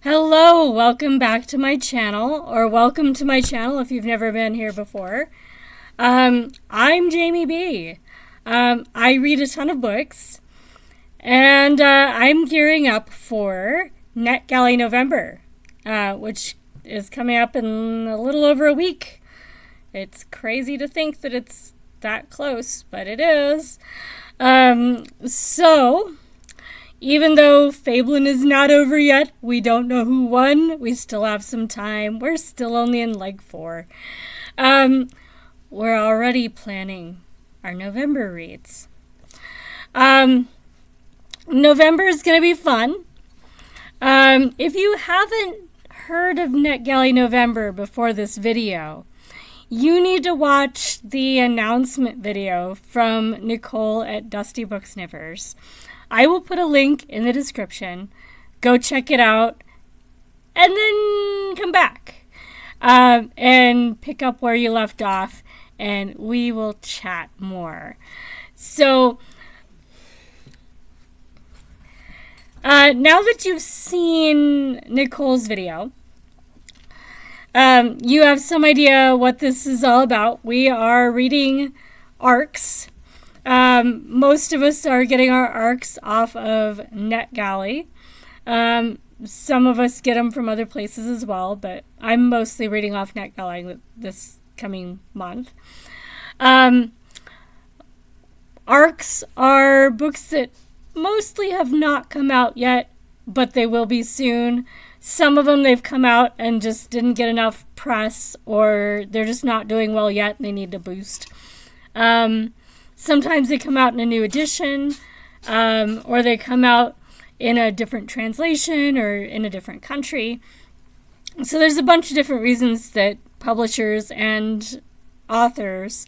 Hello, welcome back to my channel, or welcome to my channel if you've never been here before. I'm Jamie B. I read a ton of books, and I'm gearing up for Netgalley November, which is coming up in a little over a week. It's crazy to think that it's that close, but it is. So, even though Fabelin is not over yet, we don't know who won. We still have some time. We're still only in leg 4. We're already planning our November reads. November is going to be fun. If you haven't heard of Netgalley November before this video, you need to watch the announcement video from Nicole at Dusty Book Sniffers. I will put a link in the description. Go check it out and then come back and pick up where you left off, and we will chat more. So now that you've seen Nicole's video, you have some idea what this is all about. We are reading arcs. Most of us are getting our arcs off of Netgalley. Some of us get them from other places as well, but I'm mostly reading off Netgalley this coming month. Arcs are books that mostly have not come out yet, but they will be soon. Some of them they've come out and just didn't get enough press, or they're just not doing well yet and they need a boost. Sometimes they come out in a new edition, or they come out in a different translation or in a different country. So there's a bunch of different reasons that publishers and authors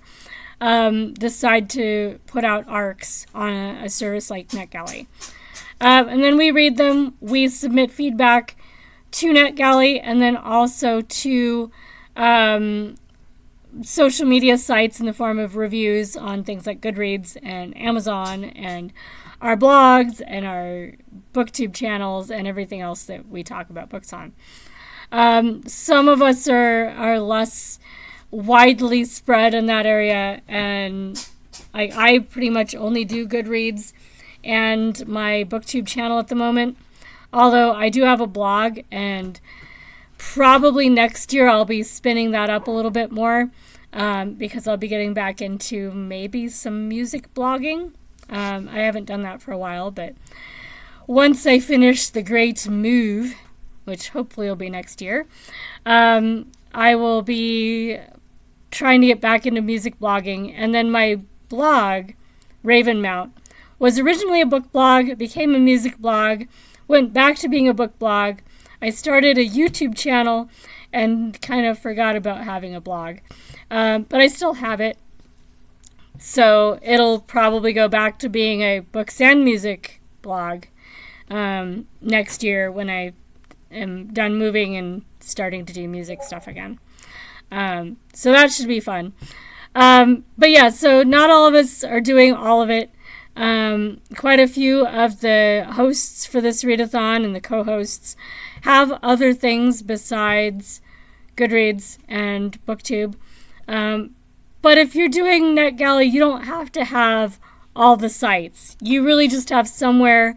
decide to put out arcs on a service like Netgalley. And then we read them, we submit feedback to Netgalley, and then also to social media sites in the form of reviews on things like Goodreads and Amazon and our blogs and our booktube channels and everything else that we talk about books on. Some of us are less widely spread in that area, and I pretty much only do Goodreads and my booktube channel at the moment, although I do have a blog, and probably next year I'll be spinning that up a little bit more, because I'll be getting back into maybe some music blogging. I haven't done that for a while, but once I finish the great move, which hopefully will be next year, I will be trying to get back into music blogging. And then my blog, Ravenmount, was originally a book blog, became a music blog, went back to being a book blog. I started a YouTube channel and kind of forgot about having a blog. But I still have it. So it'll probably go back to being a books and music blog next year when I am done moving and starting to do music stuff again. So that should be fun. But yeah, so not all of us are doing all of it. Quite a few of the hosts for this readathon and the co-hosts have other things besides Goodreads and BookTube. But if you're doing Netgalley, you don't have to have all the sites. You really just have somewhere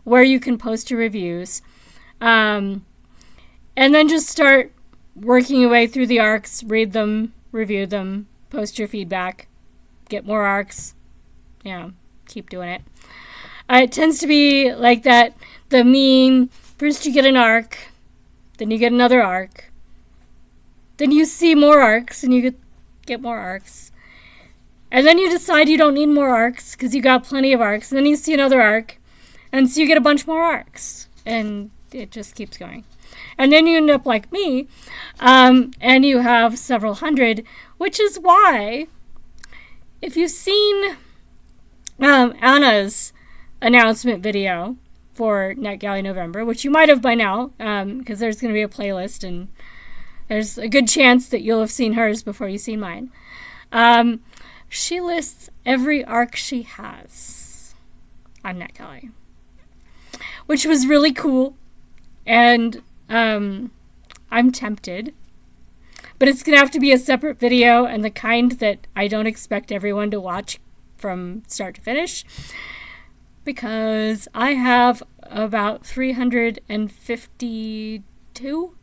where you can post your reviews. And then just start working your way through the arcs, read them, review them, post your feedback, get more arcs. Yeah, keep doing it. It tends to be like that, the meme, first you get an arc, then you get another arc, then you see more arcs and you get more arcs. And then you decide you don't need more arcs because you got plenty of arcs. And then you see another arc, and so you get a bunch more arcs. And it just keeps going. And then you end up like me, and you have several hundred, which is why, if you've seen Anna's announcement video for Netgalley November, which you might have by now, because there's going to be a playlist, and there's a good chance that you'll have seen hers before you've seen mine. She lists every arc she has on Netgalley, which was really cool. And I'm tempted. But it's going to have to be a separate video and the kind that I don't expect everyone to watch from start to finish. Because I have about 352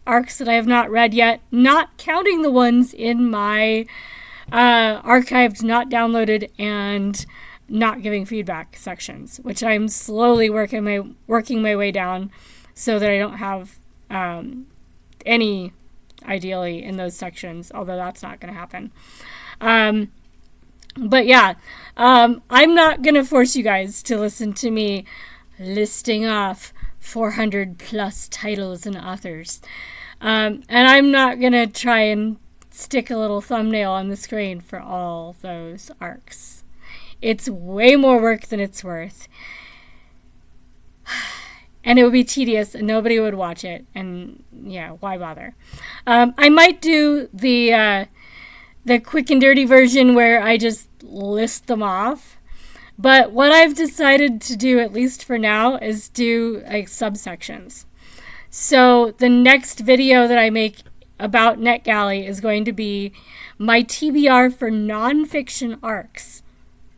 arcs that I have not read yet, not counting the ones in my archived, not downloaded, and not giving feedback sections, which I'm slowly working my way down so that I don't have any, ideally, in those sections, although that's not going to happen. But yeah, I'm not going to force you guys to listen to me listing off 400 plus titles and authors. And I'm not going to try and stick a little thumbnail on the screen for all those arcs. It's way more work than it's worth. And it would be tedious and nobody would watch it. And yeah, why bother? I might do the quick and dirty version where I just list them off. But what I've decided to do, at least for now, is do like subsections. So the next video that I make about Netgalley is going to be my TBR for nonfiction arcs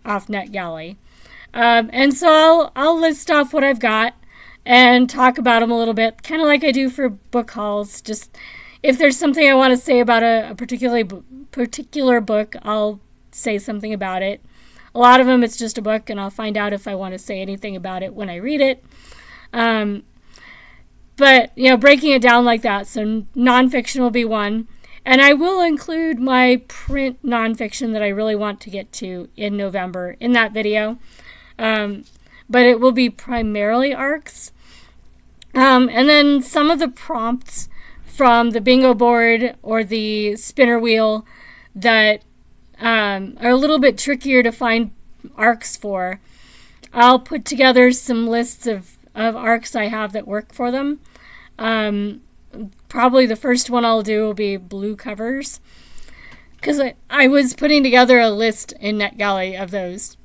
off Netgalley. And so I'll list off what I've got and talk about them a little bit, kind of like I do for book hauls. Just if there's something I want to say about a particular book, I'll say something about it. A lot of them, it's just a book, and I'll find out if I want to say anything about it when I read it. But, breaking it down like that. So nonfiction will be one. And I will include my print nonfiction that I really want to get to in November in that video. But it will be primarily arcs. And then some of the prompts from the bingo board or the spinner wheel that are a little bit trickier to find arcs for. I'll put together some lists of arcs I have that work for them. Probably the first one I'll do will be blue covers, because I was putting together a list in Netgalley of those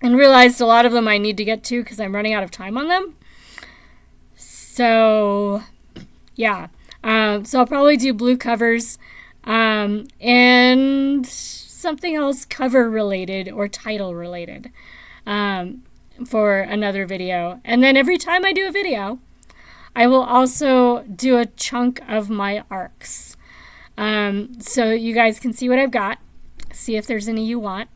and realized a lot of them I need to get to because I'm running out of time on them. So yeah, so I'll probably do blue covers and something else cover related or title related for another video. And then every time I do a video, I will also do a chunk of my arcs. So you guys can see what I've got, see if there's any you want.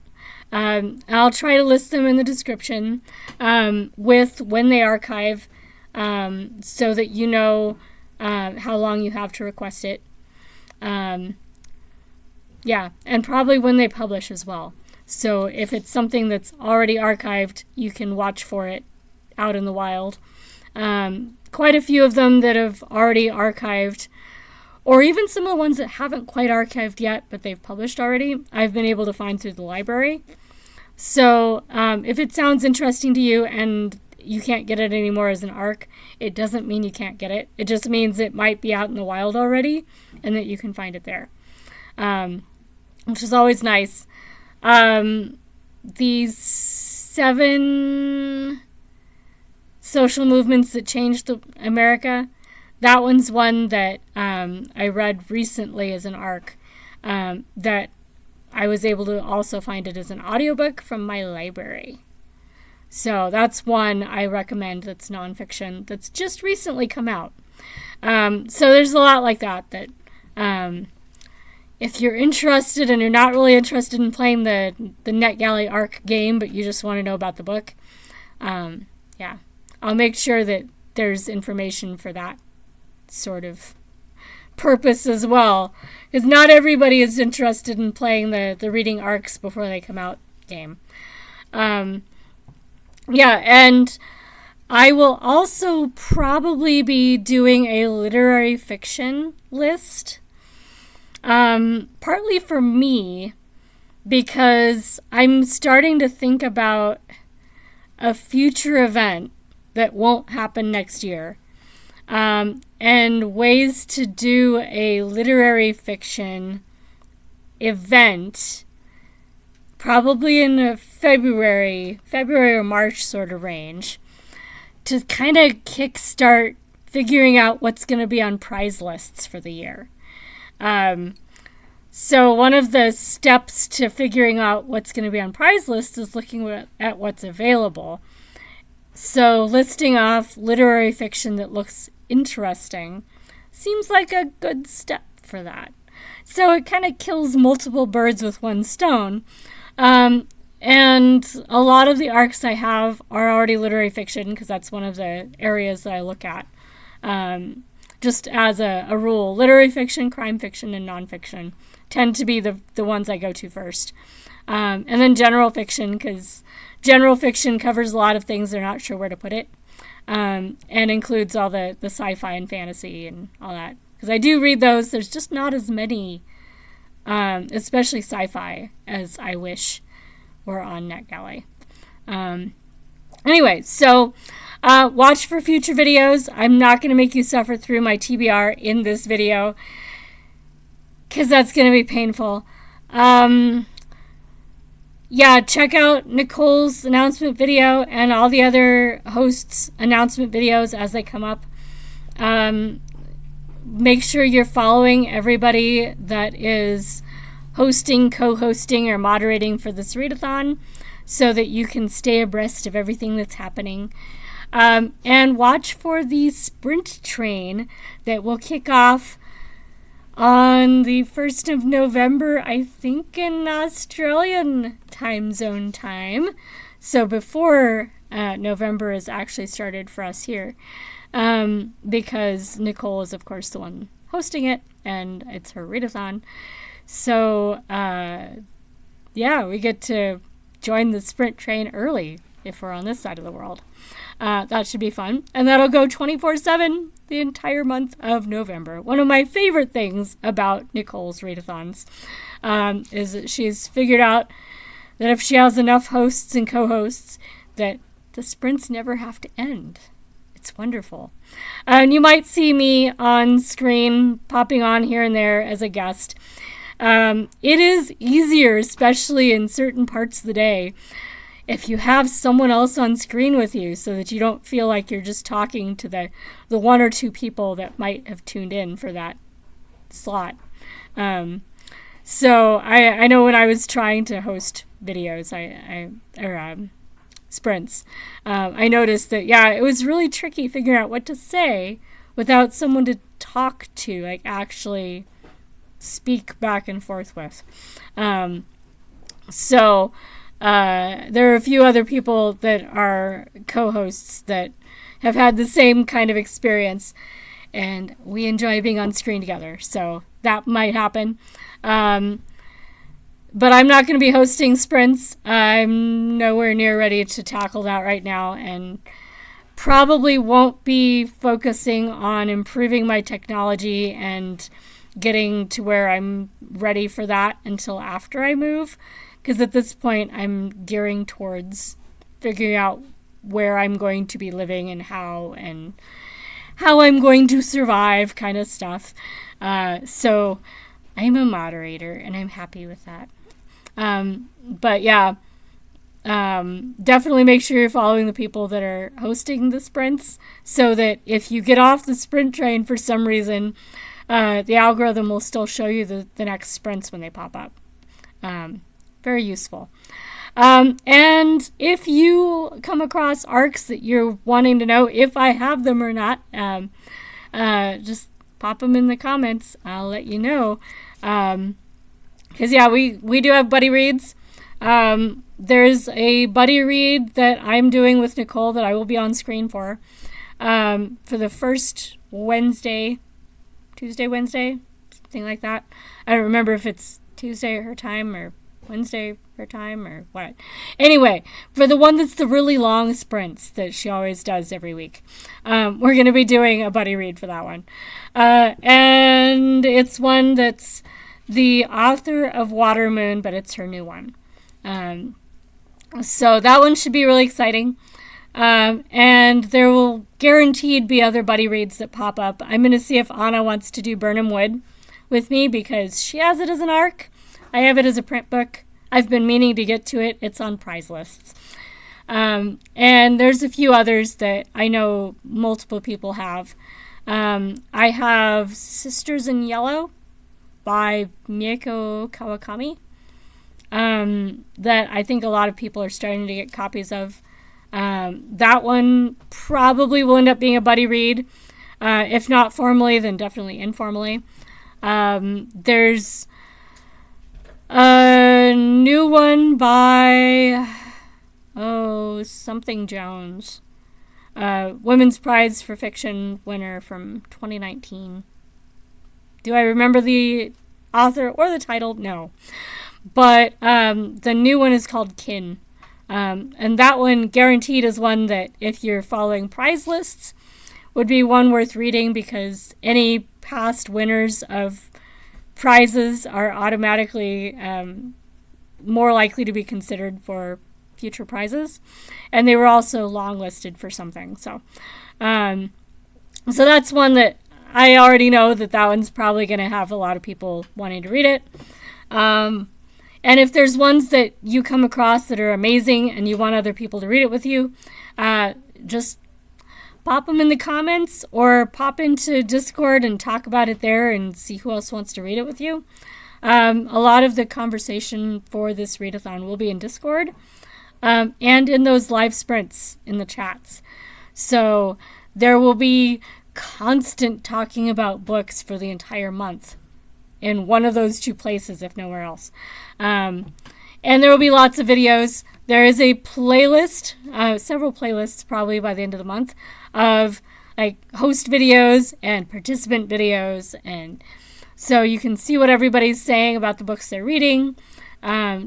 I'll try to list them in the description with when they archive, so that you know how long you have to request it. Yeah, and probably when they publish as well. So if it's something that's already archived, you can watch for it out in the wild. Quite a few of them that have already archived, or even some of the ones that haven't quite archived yet, but they've published already, I've been able to find through the library. So if it sounds interesting to you and you can't get it anymore as an arc, it doesn't mean you can't get it. It just means it might be out in the wild already and that you can find it there, which is always nice. These 7 social movements that changed America, that one's one that I read recently as an arc, that I was able to also find it as an audiobook from my library. So that's one I recommend that's nonfiction that's just recently come out. So there's a lot like that if you're interested and you're not really interested in playing the Netgalley arc game, but you just want to know about the book, yeah, I'll make sure that there's information for that sort of purpose as well, because not everybody is interested in playing the reading arcs before they come out game. Yeah, and I will also probably be doing a literary fiction list, partly for me, because I'm starting to think about a future event that won't happen next year, and ways to do a literary fiction event probably in a February or March sort of range to kind of kickstart figuring out what's going to be on prize lists for the year. So one of the steps to figuring out what's going to be on prize lists is looking at what's available. So listing off literary fiction that looks interesting seems like a good step for that. So it kind of kills multiple birds with one stone. And a lot of the arcs I have are already literary fiction because that's one of the areas that I look at. Just as a rule, literary fiction, crime fiction, and nonfiction tend to be the ones I go to first. And then general fiction, because general fiction covers a lot of things they're not sure where to put it, and includes all the sci-fi and fantasy and all that. Because I do read those, there's just not as many, especially sci-fi, as I wish were on Netgalley. Anyway, so watch for future videos. I'm not going to make you suffer through my TBR in this video, because that's going to be painful. Yeah, check out Nicole's announcement video and all the other hosts' announcement videos as they come up. Make sure you're following everybody that is hosting, co-hosting, or moderating for this readathon so that you can stay abreast of everything that's happening. And watch for the sprint train that will kick off on the 1st of November, I think in Australian time zone time. So before November is actually started for us here. Because Nicole is, of course, the one hosting it, and it's her readathon. So, yeah, we get to join the sprint train early if we're on this side of the world. That should be fun. And that'll go 24/7 the entire month of November. One of my favorite things about Nicole's readathons is that she's figured out that if she has enough hosts and co-hosts, that the sprints never have to end. It's wonderful. And you might see me on screen popping on here and there as a guest. It is easier, especially in certain parts of the day, if you have someone else on screen with you so that you don't feel like you're just talking to the one or two people that might have tuned in for that slot. So I know when I was trying to host videos, sprints, I noticed that, yeah, it was really tricky figuring out what to say without someone to talk to, like actually speak back and forth with. So there are a few other people that are co-hosts that have had the same kind of experience, and we enjoy being on screen together. So that might happen. But I'm not going to be hosting sprints. I'm nowhere near ready to tackle that right now, and probably won't be focusing on improving my technology and getting to where I'm ready for that until after I move. Because at this point, I'm gearing towards figuring out where I'm going to be living and how I'm going to survive kind of stuff. So I'm a moderator, and I'm happy with that. But yeah, definitely make sure you're following the people that are hosting the sprints so that if you get off the sprint train for some reason, the algorithm will still show you the next sprints when they pop up. Very useful. And if you come across arcs that you're wanting to know if I have them or not, just pop them in the comments. I'll let you know. Because, yeah, we do have buddy reads. There's a buddy read that I'm doing with Nicole that I will be on screen for the first Wednesday, something like that. I don't remember if it's Tuesday at her time or Wednesday her time or what. Anyway, for the one that's the really long sprints that she always does every week, we're going to be doing a buddy read for that one. And it's one that's the author of Watermoon, but it's her new one. So that one should be really exciting. And there will guaranteed be other buddy reads that pop up. I'm going to see if Anna wants to do Burnham Wood with me because she has it as an arc. I have it as a print book. I've been meaning to get to it. It's on prize lists. And there's a few others that I know multiple people have. I have Sisters in Yellow by Mieko Kawakami, that I think a lot of people are starting to get copies of. That one probably will end up being a buddy read. If not formally, then definitely informally. There's a new one by, something Jones. Women's Prize for Fiction winner from 2019. Do I remember the author or the title? No. But the new one is called Kin. And that one guaranteed is one that if you're following prize lists would be one worth reading, because any past winners of prizes are automatically more likely to be considered for future prizes. And they were also long listed for something. So that's one that I already know that one's probably going to have a lot of people wanting to read it. And if there's ones that you come across that are amazing and you want other people to read it with you, just pop them in the comments or pop into Discord and talk about it there and see who else wants to read it with you. A lot of the conversation for this readathon will be in Discord and in those live sprints in the chats. So there will be constant talking about books for the entire month in one of those two places, if nowhere else. And there will be lots of videos. There is a playlist, several playlists probably by the end of the month, of like host videos and participant videos. And so you can see what everybody's saying about the books they're reading,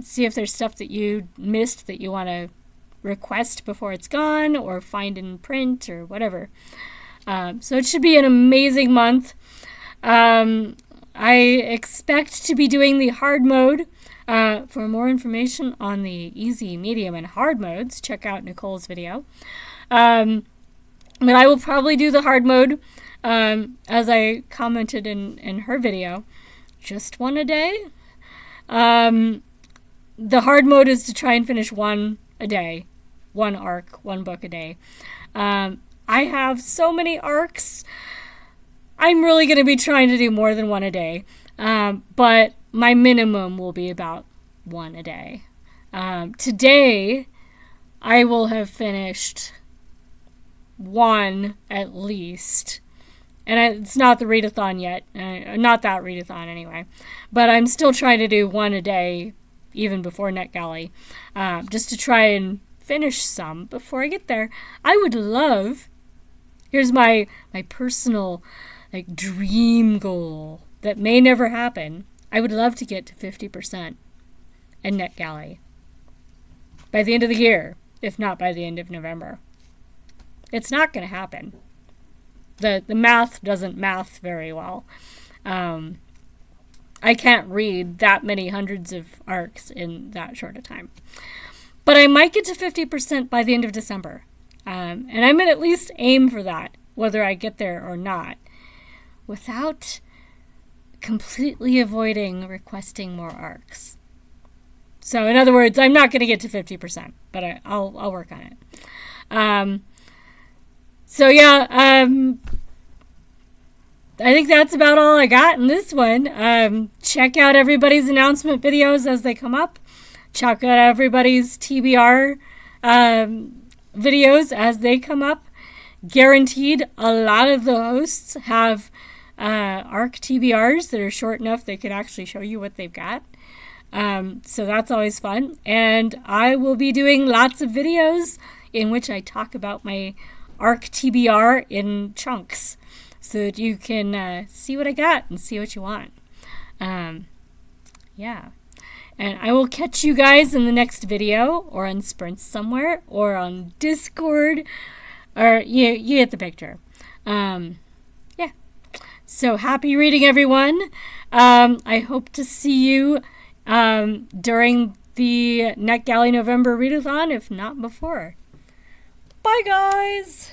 see if there's stuff that you missed that you want to request before it's gone or find in print or whatever. So it should be an amazing month. I expect to be doing the hard mode. For more information on the easy, medium, and hard modes, check out Nicole's video. But I will probably do the hard mode, as I commented in her video, just one a day. The hard mode is to try and finish one a day, one arc, one book a day. I have so many arcs. I'm really going to be trying to do more than one a day, but my minimum will be about one a day. Today, I will have finished one at least, and it's not the readathon yet, not that readathon anyway, but I'm still trying to do one a day even before Netgalley, just to try and finish some before I get there. I would love, here's my personal dream goal that may never happen. I would love to get to 50% in Netgalley by the end of the year, if not by the end of November. It's not going to happen. The math doesn't math very well. I can't read that many hundreds of arcs in that short a time. But I might get to 50% by the end of December. And I'm going to at least aim for that, whether I get there or not, without completely avoiding requesting more arcs. So in other words, I'm not going to get to 50%, but I'll work on it. So yeah, I think that's about all I got in this one. Check out everybody's announcement videos as they come up. Check out everybody's TBR videos as they come up. Guaranteed, a lot of the hosts have ARC TBRs that are short enough they can actually show you what they've got. So that's always fun. And I will be doing lots of videos in which I talk about my ARC TBR in chunks so that you can see what I got and see what you want. Yeah. And I will catch you guys in the next video or on Sprints somewhere or on Discord, or you get the picture. Yeah. So happy reading, everyone. I hope to see you during the Netgalley November readathon, if not before. Bye, guys.